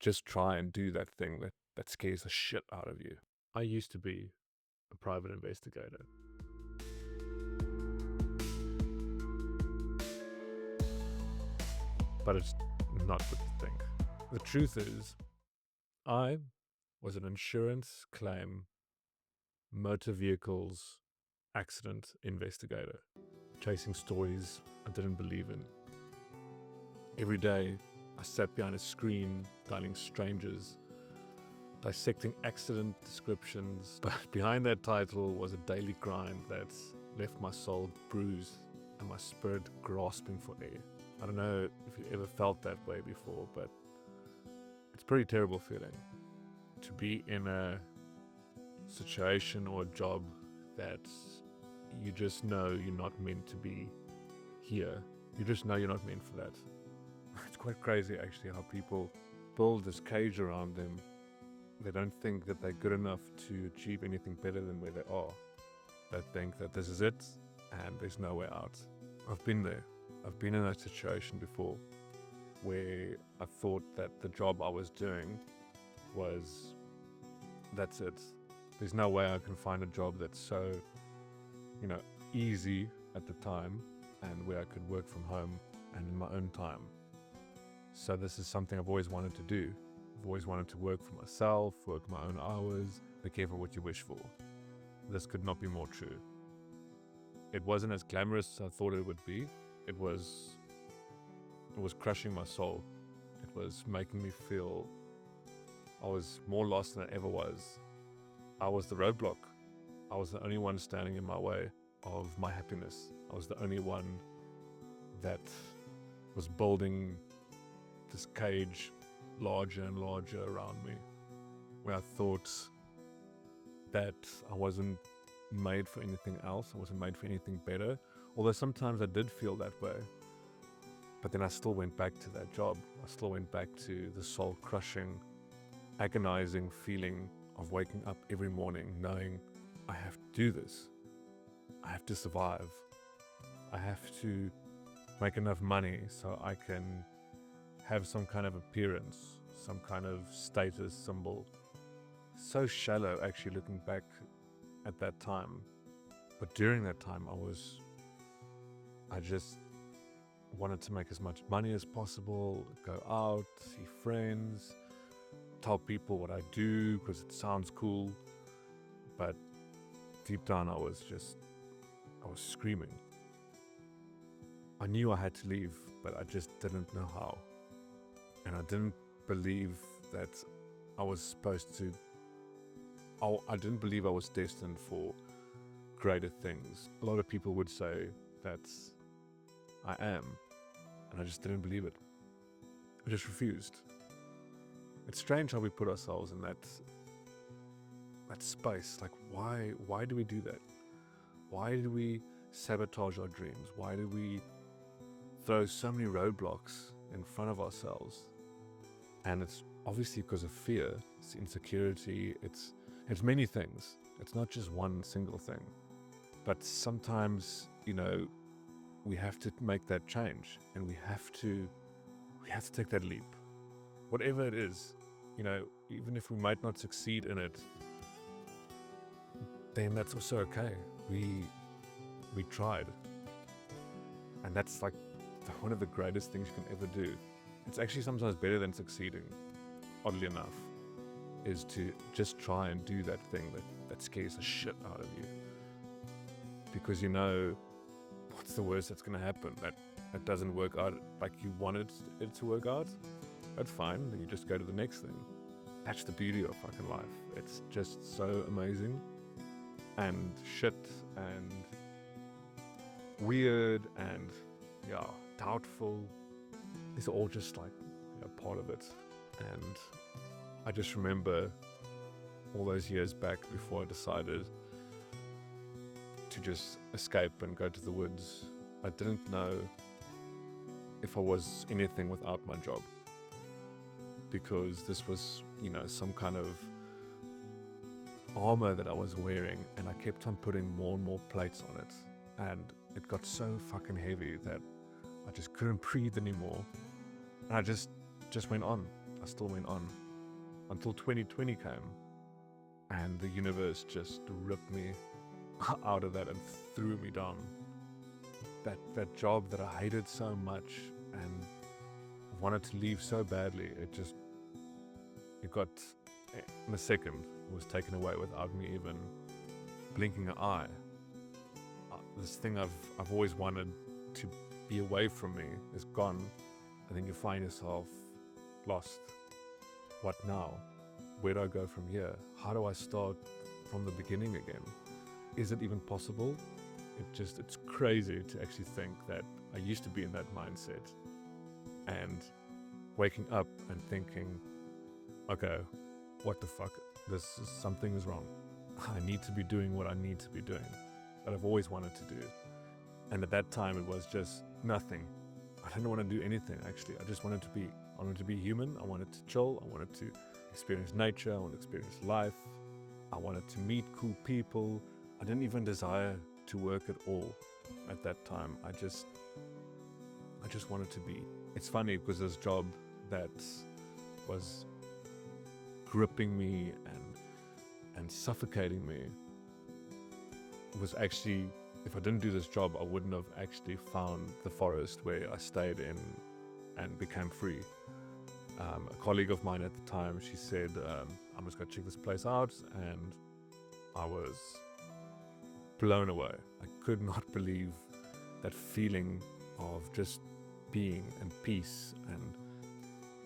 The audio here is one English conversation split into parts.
just try and do that thing that scares the shit out of you. I used to be a private investigator. But it's not what you think. The truth is, I was an insurance claim motor vehicles accident investigator, chasing stories I didn't believe in. Every day, I sat behind a screen, dialing strangers, dissecting accident descriptions, but behind that title was a daily grind that left my soul bruised and my spirit grasping for air. I don't know if you ever felt that way before, but it's a pretty terrible feeling to be in a situation or a job that you just know you're not meant to be here. You just know you're not meant for that. It's quite crazy actually how people build this cage around them. They don't think that they're good enough to achieve anything better than where they are. They think that this is it and there's no way out. I've been there. I've been in that situation before where I thought that the job I was doing was, that's it. There's no way I can find a job that's so, easy at the time and where I could work from home and in my own time. So this is something I've always wanted to do. I've always wanted to work for myself, work my own hours, be careful what you wish for. This could not be more true. It wasn't as glamorous as I thought it would be. It was crushing my soul. It was making me feel I was more lost than I ever was. I was the roadblock. I was the only one standing in my way of my happiness. I was the only one that was building this cage larger and larger around me, where I thought that I wasn't made for anything else. I wasn't made for anything better. Although sometimes I did feel that way. But then I still went back to that job. I still went back to the soul-crushing, agonizing feeling of waking up every morning knowing I have to do this. I have to survive. I have to make enough money so I can have some kind of appearance, some kind of status symbol. So shallow actually looking back at that time. But during that time I just wanted to make as much money as possible, go out, see friends, tell people what I do because it sounds cool. But deep down I was screaming. I knew I had to leave, but I just didn't know how. And I didn't believe that I was supposed to. I didn't believe I was destined for greater things. A lot of people would say that I am, and I just didn't believe it. I just refused. It's strange how we put ourselves in that space. Like, why do we do that? Why do we sabotage our dreams? Why do we throw so many roadblocks in front of ourselves? And it's obviously because of fear, it's insecurity, it's many things. It's not just one single thing. But sometimes, we have to make that change, and we have to take that leap. Whatever it is, even if we might not succeed in it, then that's also okay. We tried. And that's like one of the greatest things you can ever do. It's actually sometimes better than succeeding, oddly enough, is to just try and do that thing that scares the shit out of you. Because what's the worst that's going to happen? That doesn't work out like you wanted it to work out? That's fine, then you just go to the next thing. That's the beauty of fucking life. It's just so amazing and shit and weird and doubtful. These are all just like part of it. And I just remember all those years back before I decided to just escape and go to the woods. I didn't know if I was anything without my job, because this was, some kind of armor that I was wearing, and I kept on putting more and more plates on it, and it got so fucking heavy that I just couldn't breathe anymore, and I just went on. I still went on until 2020 came, and the universe just ripped me out of that and threw me down. That job that I hated so much and wanted to leave so badly, it got, in a second, it was taken away without me even blinking an eye. This thing I've always wanted to be away from me is gone, and then you find yourself lost. What now? Where do I go from here? How do I start from the beginning again? Is it even possible? It's crazy to actually think that I used to be in that mindset, and waking up and thinking, okay, what the fuck? Something is wrong. I need to be doing what I need to be doing, that I've always wanted to do. And at that time, it was just nothing. I didn't want to do anything, actually. I wanted to be human. I wanted to chill. I wanted to experience nature. I wanted to experience life. I wanted to meet cool people. I didn't even desire to work at all at that time. I just wanted to be. It's funny because this job that was gripping me and suffocating me was actually, if I didn't do this job, I wouldn't have actually found the forest where I stayed in and became free. A colleague of mine at the time, she said, I'm just going to check this place out, and I was blown away. I could not believe that feeling of just being and peace and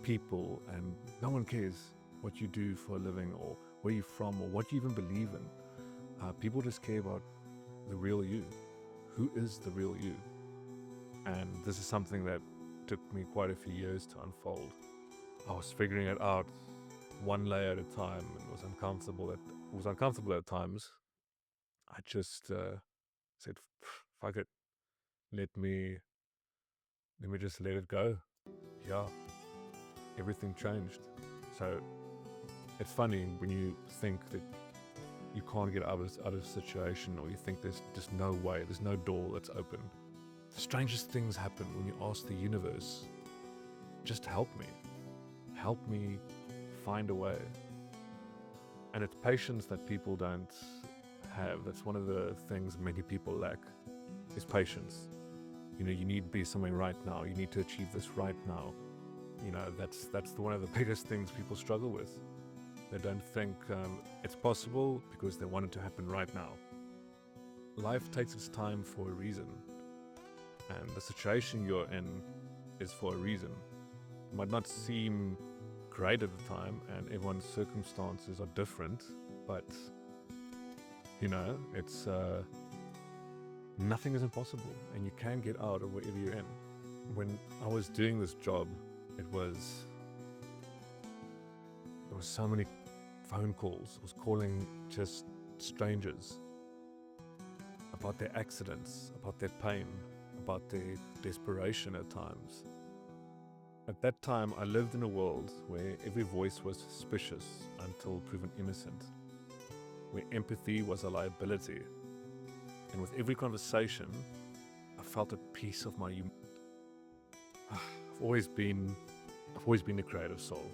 people, and no one cares what you do for a living or where you're from or what you even believe in. People just care about the real you. Who is the real you? And this is something that took me quite a few years to unfold. I was figuring it out one layer at a time, and it was uncomfortable at times. I just said, fuck it. Let me just let it go. Yeah. Everything changed. So it's funny when you think that you can't get out of a situation, or you think there's just no way, there's no door that's open. The strangest things happen when you ask the universe, just help me find a way. And it's patience that people don't have. That's one of the things many people lack, is patience. You need to be somewhere right now. You need to achieve this right now. That's one of the biggest things people struggle with. They don't think it's possible because they want it to happen right now. Life takes its time for a reason, and the situation you're in is for a reason. It might not seem great at the time, and everyone's circumstances are different, but it's nothing is impossible, and you can get out of wherever you're in. When I was doing this job, there was so many phone calls. I was calling just strangers about their accidents, about their pain, about their desperation at times. At that time, I lived in a world where every voice was suspicious until proven innocent, where empathy was a liability. And with every conversation, I felt a piece of my humanity. I've always been a creative soul.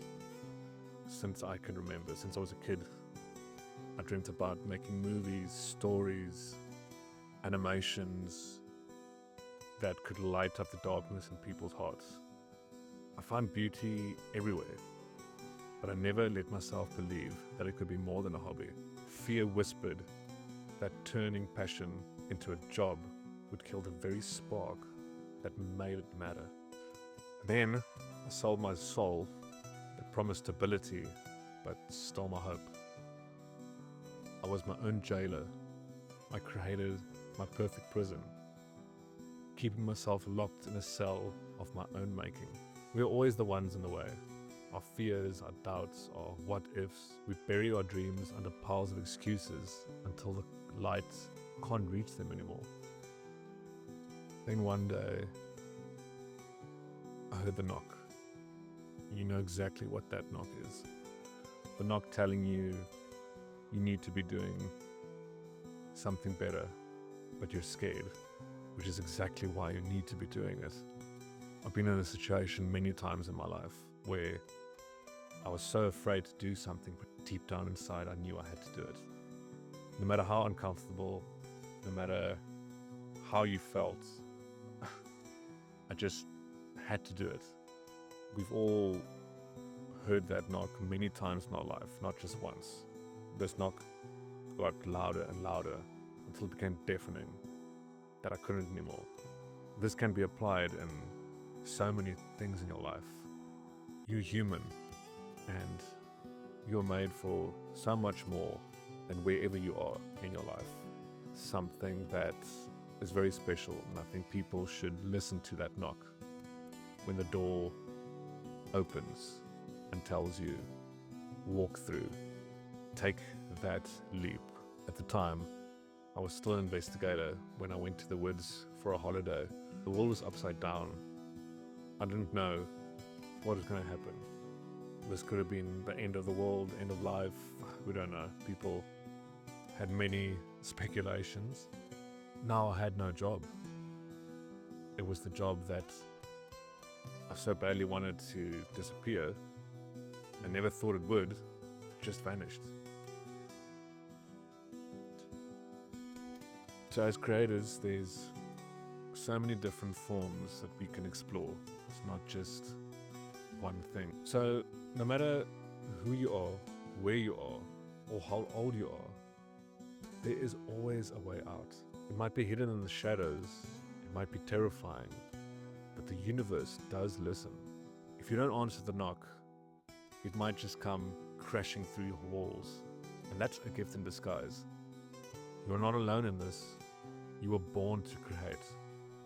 Since I can remember, since I was a kid, I dreamt about making movies, stories, animations that could light up the darkness in people's hearts. I find beauty everywhere, but I never let myself believe that it could be more than a hobby. Fear whispered that turning passion into a job would kill the very spark that made it matter. Then I sold my soul that promised stability, but stole my hope. I was my own jailer. I created my perfect prison, keeping myself locked in a cell of my own making. We're always the ones in the way. Our fears, our doubts, our what-ifs. We bury our dreams under piles of excuses until the light can't reach them anymore. Then one day, I heard the knock. You know exactly what that knock is. The knock telling you need to be doing something better, but you're scared, which is exactly why you need to be doing it. I've been in a situation many times in my life where I was so afraid to do something, but deep down inside, I knew I had to do it. No matter how uncomfortable, no matter how you felt, I just had to do it. We've all heard that knock many times in our life, not just once. This knock got louder and louder until it became deafening, that I couldn't anymore. This can be applied in so many things in your life. You're human, and you're made for so much more than wherever you are in your life. Something that is very special, and I think people should listen to that knock when the door opens and tells you, walk through, take that leap. At the time, I was still an investigator when I went to the woods for a holiday. The world was upside down. I didn't know what was going to happen. This could have been the end of the world, end of life. We don't know. People had many speculations. Now I had no job. It was the job that I so badly wanted to disappear. I never thought it would. It just vanished. So as creators, there's so many different forms that we can explore. It's not just one thing. So no matter who you are, where you are, or how old you are, there is always a way out. It might be hidden in the shadows, it might be terrifying, but the universe does listen. If you don't answer the knock, it might just come crashing through your walls, and that's a gift in disguise. You're not alone in this. You were born to create.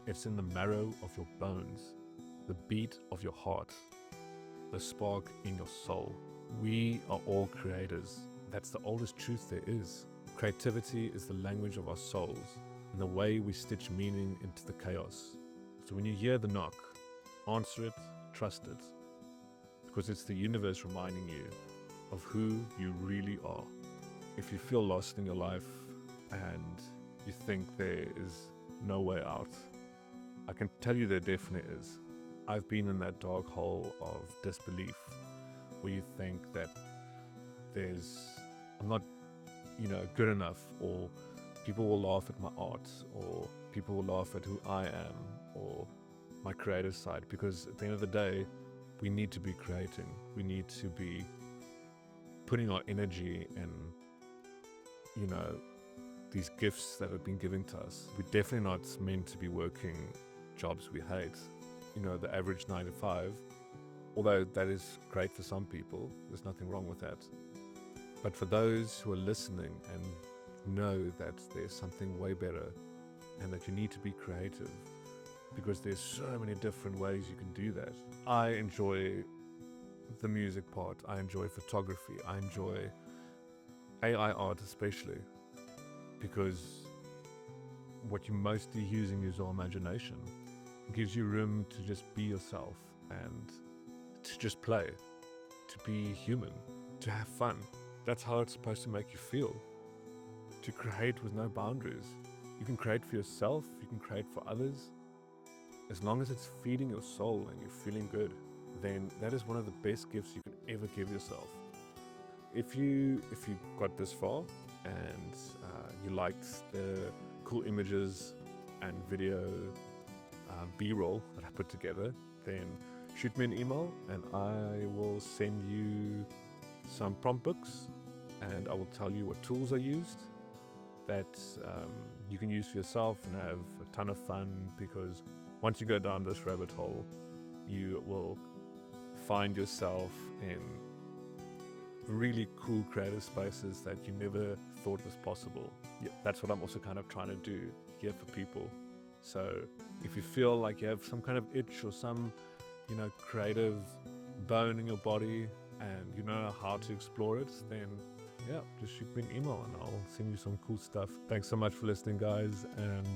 It's in the marrow of your bones, the beat of your heart, the spark in your soul. We are all creators. That's the oldest truth there is. Creativity is the language of our souls and the way we stitch meaning into the chaos. So when you hear the knock, answer it, trust it, because it's the universe reminding you of who you really are. If you feel lost in your life and you think there is no way out, I can tell you there definitely is. I've been in that dark hole of disbelief where you think that I'm not, good enough, or people will laugh at my art, or people will laugh at who I am, or my creative side, because at the end of the day, we need to be creating. We need to be putting our energy in, these gifts that have been given to us. We're definitely not meant to be working jobs we hate. The average 9 to 5, although that is great for some people, there's nothing wrong with that. But for those who are listening and know that there's something way better and that you need to be creative, because there's so many different ways you can do that. I enjoy the music part, I enjoy photography, I enjoy AI art especially, because what you're mostly using is your imagination. It gives you room to just be yourself and to just play, to be human, to have fun. That's how it's supposed to make you feel. To create with no boundaries. You can create for yourself, you can create for others. As long as it's feeding your soul and you're feeling good, then that is one of the best gifts you can ever give yourself. If you got this far and you liked the cool images and video B-roll that I put together, then shoot me an email and I will send you some prompt books, and I will tell you what tools I used that you can use for yourself and have a ton of fun, because once you go down this rabbit hole, you will find yourself in really cool creative spaces that you never thought was possible. Yeah, that's what I'm also kind of trying to do here for people. So if you feel like you have some kind of itch or some, creative bone in your body and you know how to explore it, then just shoot me an email and I'll send you some cool stuff. Thanks so much for listening, guys, and